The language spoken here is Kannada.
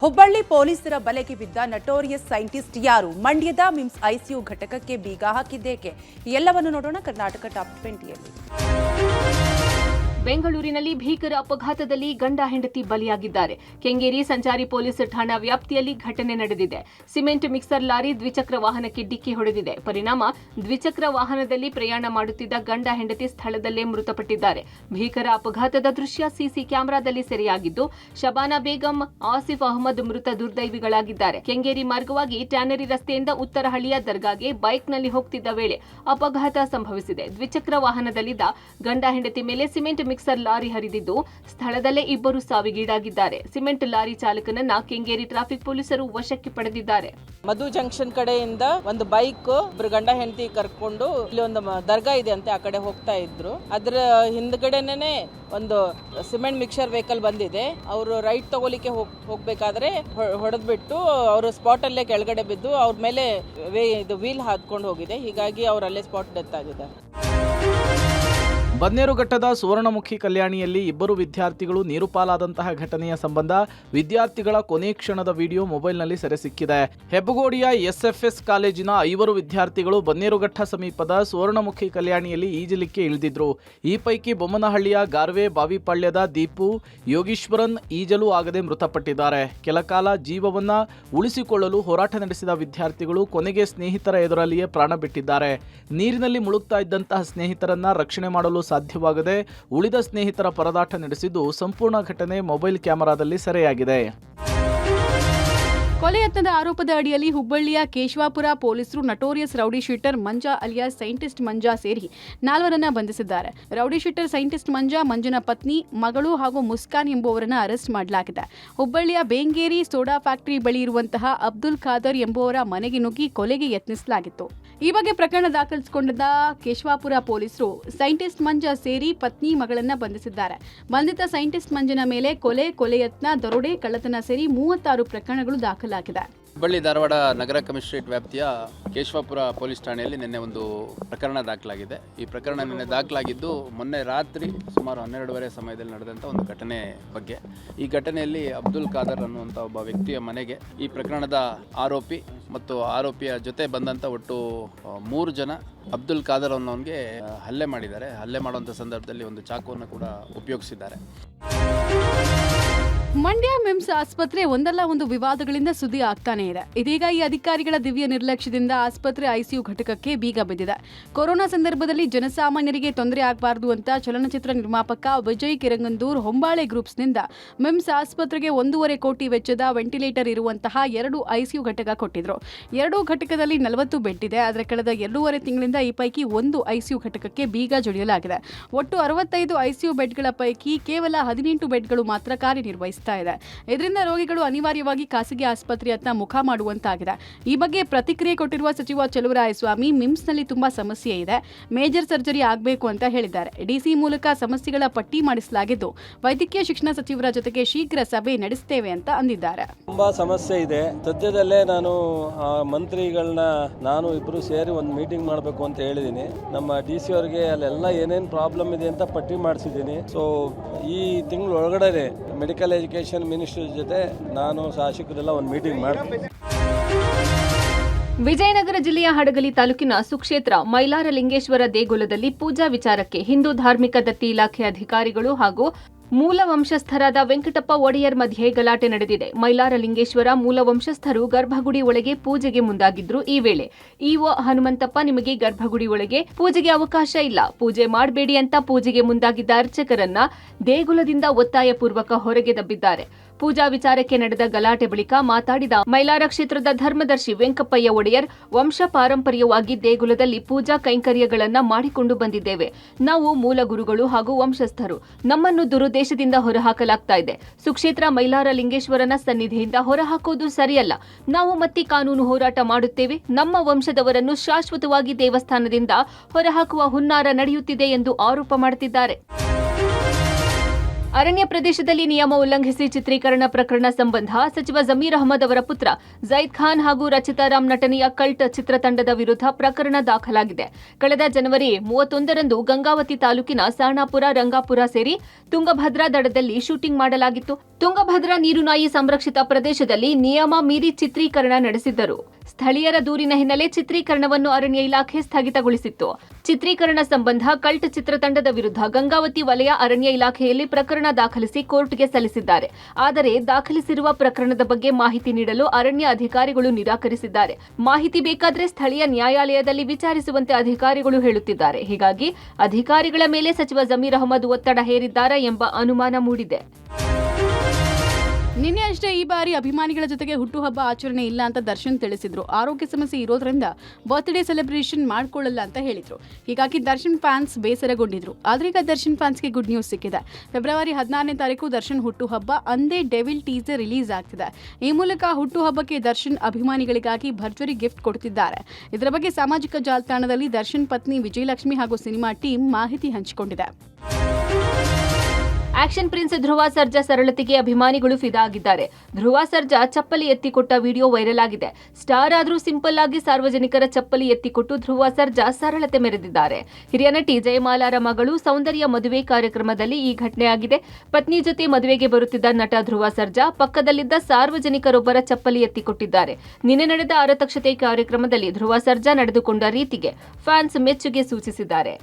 ಹುಬ್ಬಳ್ಳಿ ಪೊಲೀಸರ ಬಲೆಗೆ ಬಿದ್ದ ನಟೋರಿಯಸ್ ಸೈಂಟಿಸ್ಟ್ ಯಾರು? ಮಂಡ್ಯದ ಮಿಮ್ಸ್ ಐಸಿಯು ಘಟಕಕ್ಕೆ ಬೀಗ ಹಾಕಿದ್ದೇಕೆ? ಎಲ್ಲವನ್ನು ನೋಡೋಣ ಕರ್ನಾಟಕ ಟಾಪ್ 20ಯಲ್ಲಿ. ಬೆಂಗಳೂರಿನಲ್ಲಿ ಭೀಕರ ಅಪಘಾತದಲ್ಲಿ ಗಂಡ ಹೆಂಡತಿ ಬಲಿಯಾಗಿದ್ದಾರೆ. ಕೆಂಗೇರಿ ಸಂಚಾರಿ ಪೊಲೀಸ್ ಠಾಣಾ ವ್ಯಾಪ್ತಿಯಲ್ಲಿ ಘಟನೆ ನಡೆದಿದೆ. ಸಿಮೆಂಟ್ ಮಿಕ್ಸರ್ ಲಾರಿ ದ್ವಿಚಕ್ರ ವಾಹನಕ್ಕೆ ಡಿಕ್ಕಿ ಹೊಡೆದಿದೆ. ಪರಿಣಾಮ ದ್ವಿಚಕ್ರ ವಾಹನದಲ್ಲಿ ಪ್ರಯಾಣ ಮಾಡುತ್ತಿದ್ದ ಗಂಡ ಹೆಂಡತಿ ಸ್ಥಳದಲ್ಲೇ ಮೃತಪಟ್ಟಿದ್ದಾರೆ. ಭೀಕರ ಅಪಘಾತದ ದೃಶ್ಯ ಸಿಸಿ ಕ್ಯಾಮೆರಾದಲ್ಲಿ ಸೆರೆಯಾಗಿದ್ದು, ಶಬಾನಾ ಬೇಗಂ, ಆಸಿಫ್ ಅಹಮದ್ ಮೃತ ದುರ್ದೈವಿಗಳಾಗಿದ್ದಾರೆ. ಕೆಂಗೇರಿ ಮಾರ್ಗವಾಗಿ ಟ್ಯಾನರಿ ರಸ್ತೆಯಿಂದ ಉತ್ತರಹಳ್ಳಿಯ ದರ್ಗಾಗೆ ಬೈಕ್ನಲ್ಲಿ ಹೋಗ್ತಿದ್ದ ವೇಳೆ ಅಪಘಾತ ಸಂಭವಿಸಿದೆ. ದ್ವಿಚಕ್ರ ವಾಹನದಲ್ಲಿದ್ದ ಗಂಡ ಹೆಂಡತಿ ಮೇಲೆ ಸಿಮೆಂಟ್ ಮಿಕ್ಸರ್ ಲಾರಿ ಹರಿದಿದ್ದು, ಸ್ಥಳದಲ್ಲೇ ಇಬ್ಬರು ಸಾವಿಗೀಡಾಗಿದ್ದಾರೆ. ಸಿಮೆಂಟ್ ಲಾರಿ ಚಾಲಕನನ್ನ ಕೆಂಗೇರಿ ಟ್ರಾಫಿಕ್ ಪೊಲೀಸರು ವಶಕ್ಕೆ ಪಡೆದಿದ್ದಾರೆ. ಮಧು ಜಂಕ್ಷನ್ ಕಡೆಯಿಂದ ಒಂದು ಬೈಕ್ ಇಬ್ರು ಗಂಡ ಹೆಂಡತಿ ಕರ್ಕೊಂಡು ಇಲ್ಲಿ ಒಂದು ದರ್ಗಾ ಇದೆ ಅಂತ ಆ ಕಡೆ ಹೋಗ್ತಾ ಇದ್ರು. ಅದ್ರ ಹಿಂದ್ಗಡೆನೆ ಒಂದು ಸಿಮೆಂಟ್ ಮಿಕ್ಸರ್ ವೆಹಿಕಲ್ ಬಂದಿದೆ. ಅವರು ರೈಟ್ ತಗೋಲಿಕ್ಕೆ ಹೋಗ್ಬೇಕಾದ್ರೆ ಹೊಡೆದ್ಬಿಟ್ಟು ಅವರು ಸ್ಪಾಟ್ ಅಲ್ಲೇ ಕೆಳಗಡೆ ಬಿದ್ದು ಅವ್ರ ಮೇಲೆ ಇದು ವೀಲ್ ಹಾದ್ಕೊಂಡು ಹೋಗಿದೆ. ಹೀಗಾಗಿ ಅವರಲ್ಲೇ ಸ್ಪಾಟ್ ಡೆತ್ ಆಗಿದ್ದಾರೆ. ಬನ್ನೇರುಘಟ್ಟದ ಸುವರ್ಣಮುಖಿ ಕಲ್ಯಾಣಿಯಲ್ಲಿ ಇಬ್ಬರು ವಿದ್ಯಾರ್ಥಿಗಳು ನೀರು ಪಾಲಾದಂತಹ ಘಟನೆಯ ಸಂಬಂಧ ವಿದ್ಯಾರ್ಥಿಗಳ ಕೊನೆ ಕ್ಷಣದ ವಿಡಿಯೋ ಮೊಬೈಲ್ನಲ್ಲಿ ಸೆರೆ ಸಿಕ್ಕಿದೆ. ಹೆಬ್ಬಗೋಡಿಯ ಎಸ್ಎಫ್ಎಸ್ ಕಾಲೇಜಿನ 5 ವಿದ್ಯಾರ್ಥಿಗಳು ಬನ್ನೇರುಘಟ್ಟ ಸಮೀಪದ ಸುವರ್ಣಮುಖಿ ಕಲ್ಯಾಣಿಯಲ್ಲಿ ಈಜಲಿಕ್ಕೆ ಇಳಿದಿದ್ರು. ಈ ಪೈಕಿ ಬೊಮ್ಮನಹಳ್ಳಿಯ ಗಾರ್ವೆ ಬಾವಿಪಾಳ್ಯದ ದೀಪು, ಯೋಗೀಶ್ವರನ್ ಈಜಲು ಆಗದೆ ಮೃತಪಟ್ಟಿದ್ದಾರೆ. ಕೆಲಕಾಲ ಜೀವವನ್ನ ಉಳಿಸಿಕೊಳ್ಳಲು ಹೋರಾಟ ನಡೆಸಿದ ವಿದ್ಯಾರ್ಥಿಗಳು ಕೊನೆಗೆ ಸ್ನೇಹಿತರ ಎದುರಲ್ಲಿಯೇ ಪ್ರಾಣ ಬಿಟ್ಟಿದ್ದಾರೆ. ನೀರಿನಲ್ಲಿ ಮುಳುಗ್ತಾ ಇದ್ದಂತಹ ಸ್ನೇಹಿತರನ್ನ ರಕ್ಷಣೆ ಮಾಡಲು ಸಾಧ್ಯವಾಗದೆ ಉಳಿದ ಸ್ನೇಹಿತರ ಪರದಾಟ ನಡೆಸಿದ್ದು, ಸಂಪೂರ್ಣ ಘಟನೆ ಮೊಬೈಲ್ ಕ್ಯಾಮೆರಾದಲ್ಲಿ ಸೆರೆಯಾಗಿದೆ. ಕೊಲೆ ಯತ್ನದ ಆರೋಪದ ಅಡಿಯಲ್ಲಿ ಹುಬ್ಬಳ್ಳಿಯ ಕೇಶವಾಪುರ ಪೊಲೀಸರು notorious rowdy sheeter Manja alias scientist Manja ಸೇರಿ 4ರನ್ನ ಬಂಧಿಸಿದ್ದಾರೆ. ರೌಡಿ ಶೀಟರ್ ಸೈಂಟಿಸ್ಟ್ ಮಂಜನ ಪತ್ನಿ, ಮಗಳು ಹಾಗೂ ಮುಸ್ಕಾನ್ ಎಂಬುವರನ್ನ ಅರೆಸ್ಟ್ ಮಾಡಲಾಗಿದೆ. ಹುಬ್ಬಳ್ಳಿಯ ಬೇಂಗೇರಿ ಸೋಡಾ ಫ್ಯಾಕ್ಟರಿ ಬಳಿ ಇರುವಂತಹ ಅಬ್ದುಲ್ ಖಾದರ್ ಎಂಬುವರ ಮನೆಗೆ ನುಗ್ಗಿ ಕೊಲೆಗೆ ಯತ್ನಿಸಲಾಗಿತ್ತು. ಈ ಬಗ್ಗೆ ಪ್ರಕರಣ ದಾಖಲಿಸಿಕೊಂಡಿದ್ದ ಕೇಶವಾಪುರ ಪೊಲೀಸರು ಸೈಂಟಿಸ್ಟ್ ಮಂಜಾ ಸೇರಿ ಪತ್ನಿ, ಮಗಳನ್ನ ಬಂಧಿಸಿದ್ದಾರೆ. ಬಂಧಿತ ಸೈಂಟಿಸ್ಟ್ ಮಂಜನ ಮೇಲೆ ಕೊಲೆ ಯತ್ನ, ದರೋಡೆ, ಕಳ್ಳತನ ಸೇರಿ 36 ಪ್ರಕರಣಗಳು ದಾಖಲಾಗಿದೆ. ಹುಬ್ಬಳ್ಳಿ ಧಾರವಾಡ ನಗರ ಕಮಿಷನರೇಟ್ ವ್ಯಾಪ್ತಿಯ ಕೇಶವಾಪುರ ಪೊಲೀಸ್ ಠಾಣೆಯಲ್ಲಿ ನಿನ್ನೆ ಒಂದು ಪ್ರಕರಣ ದಾಖಲಾಗಿದೆ. ಈ ಪ್ರಕರಣ ನಿನ್ನೆ ದಾಖಲಾಗಿದ್ದು ಮೊನ್ನೆ ರಾತ್ರಿ ಸುಮಾರು 12:30 ಸಮಯದಲ್ಲಿ ನಡೆದಂಥ ಒಂದು ಘಟನೆ ಬಗ್ಗೆ. ಈ ಘಟನೆಯಲ್ಲಿ ಅಬ್ದುಲ್ ಖಾದರ್ ಅನ್ನುವಂಥ ಒಬ್ಬ ವ್ಯಕ್ತಿಯ ಮನೆಗೆ ಈ ಪ್ರಕರಣದ ಆರೋಪಿ ಮತ್ತು ಆರೋಪಿಯ ಜೊತೆ ಬಂದಂಥ ಒಟ್ಟು 3 ಜನ ಅಬ್ದುಲ್ ಖಾದರ್ ಅನ್ನೋನಿಗೆ ಹಲ್ಲೆ ಮಾಡಿದ್ದಾರೆ. ಹಲ್ಲೆ ಮಾಡುವಂಥ ಸಂದರ್ಭದಲ್ಲಿ ಒಂದು ಚಾಕುವನ್ನು ಕೂಡ ಉಪಯೋಗಿಸಿದ್ದಾರೆ. ಮಂಡ್ಯ ಮಿಮ್ಸ್ ಆಸ್ಪತ್ರೆ ಒಂದಲ್ಲ ಒಂದು ವಿವಾದಗಳಿಂದ ಸುದ್ದಿ ಆಗ್ತಾನೆ ಇದೆ. ಇದೀಗ ಈ ಅಧಿಕಾರಿಗಳ ದಿವ್ಯ ನಿರ್ಲಕ್ಷ್ಯದಿಂದ ಆಸ್ಪತ್ರೆ ಐಸಿಯು ಘಟಕಕ್ಕೆ ಬೀಗ ಬಿದ್ದಿದೆ. ಕೊರೋನಾ ಸಂದರ್ಭದಲ್ಲಿ ಜನಸಾಮಾನ್ಯರಿಗೆ ತೊಂದರೆ ಆಗಬಾರದು ಅಂತ ಚಲನಚಿತ್ರ ನಿರ್ಮಾಪಕ ವಿಜಯ್ ಕಿರಂಗಂದೂರ್ ಹೊಂಬಾಳೆ ಗ್ರೂಪ್ಸ್ನಿಂದ ಮಿಮ್ಸ್ ಆಸ್ಪತ್ರೆಗೆ 1.5 ಕೋಟಿ ವೆಚ್ಚದ ವೆಂಟಿಲೇಟರ್ ಇರುವಂತಹ 2 ಐಸಿಯು ಘಟಕ ಕೊಟ್ಟಿದ್ರು. 2 ಘಟಕದಲ್ಲಿ 40 ಬೆಡ್ ಇದೆ. ಆದರೆ ಕಳೆದ 2.5 ತಿಂಗಳಿಂದ ಈ ಪೈಕಿ 1 ಐಸಿಯು ಘಟಕಕ್ಕೆ ಬೀಗ ಜಡಿಯಲಾಗಿದೆ. ಒಟ್ಟು 65 ಐಸಿಯು ಬೆಡ್ಗಳ ಪೈಕಿ ಕೇವಲ 18 ಬೆಡ್ಗಳು ಮಾತ್ರ ಕಾರ್ಯನಿರ್ವಹಿಸಿವೆ. ಇದರಿಂದ ರೋಗಿಗಳು ಅನಿವಾರ್ಯವಾಗಿ ಖಾಸಗಿ ಆಸ್ಪತ್ರೆಯತ್ತ ಮುಖ ಮಾಡುವಂತಾಗಿದೆ. ಈ ಬಗ್ಗೆ ಪ್ರತಿಕ್ರಿಯೆ ಕೊಟ್ಟಿರುವ ಸಚಿವ ಚಲುವರಾಯಸ್ವಾಮಿ, ಮಿಮ್ಸ್ನಲ್ಲಿ ತುಂಬಾ ಸಮಸ್ಯೆ ಇದೆ, ಮೇಜರ್ ಸರ್ಜರಿ ಆಗಬೇಕು ಅಂತ ಹೇಳಿದ್ದಾರೆ. ಡಿಸಿ ಮೂಲಕ ಸಮಸ್ಯೆಗಳ ಪಟ್ಟಿ ಮಾಡಿಸಲಾಗಿದ್ದು, ವೈದ್ಯಕೀಯ ಶಿಕ್ಷಣ ಸಚಿವರ ಜೊತೆಗೆ ಶೀಘ್ರ ಸಭೆ ನಡೆಸುತ್ತೇವೆ ಅಂತ ಅಂದಿದ್ದಾರೆ. ತುಂಬಾ ಸಮಸ್ಯೆ ಇದೆ. ಸದ್ಯದಲ್ಲೇ ಮಂತ್ರಿಗಳನ್ನ ಇಬ್ರು ಸೇರಿ ಒಂದು ಮೀಟಿಂಗ್ ಮಾಡಬೇಕು ಅಂತ ಹೇಳಿದ್ದೀನಿ. ನಮ್ಮ ಡಿಸಿ ಅವರಿಗೆ ಅಲ್ಲೆಲ್ಲ ಏನೇನು ಪ್ರಾಬ್ಲಮ್ ಇದೆ ಅಂತ ಪಟ್ಟಿ ಮಾಡಿಸಿದ್ದೀನಿ. ಸೊ ಈ ತಿಂಗಳ ಒಳಗಡೆ ಮೆಡಿಕಲ್ ಎಜುಕೇಷನ್ ಮಿನಿಸ್ಟರ್ ಜೊತೆ ನಾನು ಶಾಸಕರೆಲ್ಲ ಒಂದು ಮೀಟಿಂಗ್ ಮಾಡ್ತೀನಿ. ವಿಜಯನಗರ ಜಿಲ್ಲೆಯ ಹಡಗಲಿ ತಾಲೂಕಿನ ಸುಕ್ಷೇತ್ರ ಮೈಲಾರಲಿಂಗೇಶ್ವರ ದೇಗುಲದಲ್ಲಿ ಪೂಜಾ ವಿಚಾರಕ್ಕೆ ಹಿಂದೂ ಧಾರ್ಮಿಕ ದತ್ತಿ ಇಲಾಖೆ ಅಧಿಕಾರಿಗಳು ಹಾಗೂ ಮೂಲ ವಂಶಸ್ಥರಾದ ವೆಂಕಟಪ್ಪ ಒಡೆಯರ್ ಮಧ್ಯೆ ಗಲಾಟೆ ನಡೆದಿದೆ. ಮೈಲಾರಲಿಂಗೇಶ್ವರ ಮೂಲ ವಂಶಸ್ಥರು ಗರ್ಭಗುಡಿ ಒಳಗೆ ಪೂಜೆಗೆ ಮುಂದಾಗಿದ್ರು. ಈ ವೇಳೆ ಇಒ ಹನುಮಂತಪ್ಪ, ನಿಮಗೆ ಗರ್ಭಗುಡಿ ಒಳಗೆ ಪೂಜೆಗೆ ಅವಕಾಶ ಇಲ್ಲ, ಪೂಜೆ ಮಾಡಬೇಡಿ ಅಂತ ಪೂಜೆಗೆ ಮುಂದಾಗಿದ್ದ ಅರ್ಚಕರನ್ನ ದೇಗುಲದಿಂದ ಒತ್ತಾಯಪೂರ್ವಕ ಹೊರಗೆ ದಬ್ಬಿದ್ದಾರೆ. ಪೂಜಾ ವಿಚಾರಕ್ಕೆ ನಡೆದ ಗಲಾಟೆ ಬಳಿಕ ಮಾತಾಡಿದ ಮೈಲಾರ ಕ್ಷೇತ್ರದ ಧರ್ಮದರ್ಶಿ ವೆಂಕಪ್ಪಯ್ಯ ಒಡೆಯರ್, ವಂಶ ಪಾರಂಪರ್ಯವಾಗಿ ದೇಗುಲದಲ್ಲಿ ಪೂಜಾ ಕೈಂಕರ್ಯಗಳನ್ನ ಮಾಡಿಕೊಂಡು ಬಂದಿದ್ದೇವೆ. ನಾವು ಮೂಲ ಗುರುಗಳು ಹಾಗೂ ವಂಶಸ್ಥರು. ನಮ್ಮನ್ನು ದುರುದ್ದೇಶದಿಂದ ಹೊರಹಾಕಲಾಗ್ತಾ ಇದೆ. ಸುಕ್ಷೇತ್ರ ಮೈಲಾರ ಲಿಂಗೇಶ್ವರನ ಸನ್ನಿಧಿಯಿಂದ ಹೊರಹಾಕುವುದು ಸರಿಯಲ್ಲ. ನಾವು ಮತ್ತೆ ಕಾನೂನು ಹೋರಾಟ ಮಾಡುತ್ತೇವೆ. ನಮ್ಮ ವಂಶದವರನ್ನು ಶಾಶ್ವತವಾಗಿ ದೇವಸ್ಥಾನದಿಂದ ಹೊರಹಾಕುವ ಹುನ್ನಾರ ನಡೆಯುತ್ತಿದೆ ಎಂದು ಆರೋಪ ಮಾಡುತ್ತಿದ್ದಾರೆ. ಅರಣ್ಯ ಪ್ರದೇಶದಲ್ಲಿ ನಿಯಮ ಉಲ್ಲಂಘಿಸಿ ಚಿತ್ರೀಕರಣ ಪ್ರಕರಣ ಸಂಬಂಧ ಸಚಿವ ಜಮೀರ್ ಅಹಮದ್ ಅವರ ಪುತ್ರ ಜೈದ್ ಖಾನ್ ಹಾಗೂ ರಚಿತಾ ರಾಮ್ ನಟನೆಯ ಕಲ್ಟ್ ಚಿತ್ರತಂಡದ ವಿರುದ್ಧ ಪ್ರಕರಣ ದಾಖಲಾಗಿದೆ. ಕಳೆದ ಜನವರಿ 31ರಂದು ಗಂಗಾವತಿ ತಾಲೂಕಿನ ಸಾಣಾಪುರ, ರಂಗಾಪುರ ಸೇರಿ ತುಂಗಭದ್ರಾ ದಡದಲ್ಲಿ ಶೂಟಿಂಗ್ ಮಾಡಲಾಗಿತ್ತು. ತುಂಗಭದ್ರಾ ನೀರುನಾಯಿ ಸಂರಕ್ಷಿತ ಪ್ರದೇಶದಲ್ಲಿ ನಿಯಮ ಮೀರಿ ಚಿತ್ರೀಕರಣ ನಡೆಸಿದ್ದರು. ಸ್ಥಳೀಯರ ದೂರಿನ ಹಿನ್ನೆಲೆ ಚಿತ್ರೀಕರಣವನ್ನು ಅರಣ್ಯ ಇಲಾಖೆ ಸ್ಥಗಿತಗೊಳಿಸಿತ್ತು. ಚಿತ್ರೀಕರಣ ಸಂಬಂಧ ಕಲ್ಟ್ ಚಿತ್ರತಂಡದ ವಿರುದ್ಧ ಗಂಗಾವತಿ ವಲಯ ಅರಣ್ಯ ಇಲಾಖೆಯಲ್ಲಿ ಪ್ರಕರಣ ದಾಖಲಿಸಿ ಕೋರ್ಟ್ಗೆ ಸಲ್ಲಿಸಿದ್ದಾರೆ. ಆದರೆ ದಾಖಲಿಸಿರುವ ಪ್ರಕರಣದ ಬಗ್ಗೆ ಮಾಹಿತಿ ನೀಡಲು ಅರಣ್ಯ ಅಧಿಕಾರಿಗಳು ನಿರಾಕರಿಸಿದ್ದಾರೆ. ಮಾಹಿತಿ ಬೇಕಾದರೆ ಸ್ಥಳೀಯ ನ್ಯಾಯಾಲಯದಲ್ಲಿ ವಿಚಾರಿಸುವಂತೆ ಅಧಿಕಾರಿಗಳು ಹೇಳುತ್ತಿದ್ದಾರೆ. ಹೀಗಾಗಿ ಅಧಿಕಾರಿಗಳ ಮೇಲೆ ಸಚಿವ ಜಮೀರ್ ಅಹಮದ್ ಒತ್ತಡ ಹೇರಿದ್ದಾರಾ ಎಂಬ ಅನುಮಾನ ಮೂಡಿದೆ. ನಿನ್ನೆ ಅಷ್ಟೇ ಈ ಬಾರಿ ಅಭಿಮಾನಿಗಳ ಜೊತೆಗೆ ಹುಟ್ಟುಹಬ್ಬ ಆಚರಣೆ ಇಲ್ಲ ಅಂತ ದರ್ಶನ್ ತಿಳಿಸಿದ್ರು. ಆರೋಗ್ಯ ಸಮಸ್ಯೆ ಇರೋದ್ರಿಂದ ಬರ್ತ್ಡೇ ಸೆಲೆಬ್ರೇಷನ್ ಮಾಡ್ಕೊಳ್ಳಲ್ಲ ಅಂತ ಹೇಳಿದ್ರು. ಹೀಗಾಗಿ ದರ್ಶನ್ ಫ್ಯಾನ್ಸ್ ಬೇಸರಗೊಂಡಿದ್ರು. ಆದ್ರೆ ಈಗ ದರ್ಶನ್ ಫ್ಯಾನ್ಸ್ಗೆ ಗುಡ್ ನ್ಯೂಸ್ ಸಿಕ್ಕಿದೆ. ಫೆಬ್ರವರಿ 16ನೇ ತಾರೀಕು ದರ್ಶನ್ ಹುಟ್ಟುಹಬ್ಬ ಅಂದೇ ಡೆವಿಲ್ ಟೀಸರ್ ರಿಲೀಸ್ ಆಗ್ತಿದೆ. ಈ ಮೂಲಕ ಹುಟ್ಟುಹಬ್ಬಕ್ಕೆ ದರ್ಶನ್ ಅಭಿಮಾನಿಗಳಿಗಾಗಿ ಭರ್ಜರಿ ಗಿಫ್ಟ್ ಕೊಡ್ತಿದ್ದಾರೆ. ಇದರ ಬಗ್ಗೆ ಸಾಮಾಜಿಕ ಜಾಲತಾಣದಲ್ಲಿ ದರ್ಶನ್ ಪತ್ನಿ ವಿಜಯಲಕ್ಷ್ಮಿ ಹಾಗೂ ಸಿನಿಮಾ ಟೀಮ್ ಮಾಹಿತಿ ಹಂಚಿಕೊಂಡಿದೆ. ಆಕ್ಷನ್ ಪ್ರಿನ್ಸ್ ಧ್ರುವ ಸರ್ಜಾ ಸರಳತೆಗೆ ಅಭಿಮಾನಿಗಳು ಫಿದಾ ಆಗಿದ್ದಾರೆ. ಧ್ರುವ ಸರ್ಜಾ ಚಪ್ಪಲಿ ಎತ್ತಿಕೊಟ್ಟ ವಿಡಿಯೋ ವೈರಲ್ ಆಗಿದೆ. ಸ್ಟಾರ್ ಆದ್ರೂ ಸಿಂಪಲ್ ಆಗಿ ಸಾರ್ವಜನಿಕರ ಚಪ್ಪಲಿ ಎತ್ತಿಕೊಟ್ಟು ಧ್ರುವ ಸರ್ಜಾ ಸರಳತೆ ಮೆರೆದಿದ್ದಾರೆ. ಹಿರಿಯ ನಟಿ ಜಯಮಾಲಾರ ಮಗಳು ಸೌಂದರ್ಯ ಮದುವೆ ಕಾರ್ಯಕ್ರಮದಲ್ಲಿ ಈ ಘಟನೆ ಆಗಿದೆ. ಪತ್ನಿ ಜೊತೆ ಮದುವೆಗೆ ಬರುತ್ತಿದ್ದ ನಟ ಧ್ರುವ ಸರ್ಜಾ ಪಕ್ಕದಲ್ಲಿದ್ದ ಸಾರ್ವಜನಿಕರೊಬ್ಬರ ಚಪ್ಪಲಿ ಎತ್ತಿಕೊಟ್ಟಿದ್ದಾರೆ. ನಿನ್ನೆ ನಡೆದ ಆರತಕ್ಷತೆ ಕಾರ್ಯಕ್ರಮದಲ್ಲಿ ಧ್ರುವ ಸರ್ಜಾ ನಡೆದುಕೊಂಡ ರೀತಿಗೆ ಫ್ಯಾನ್ಸ್ ಮೆಚ್ಚುಗೆ ಸೂಚಿಸಿದ್ದಾರೆ.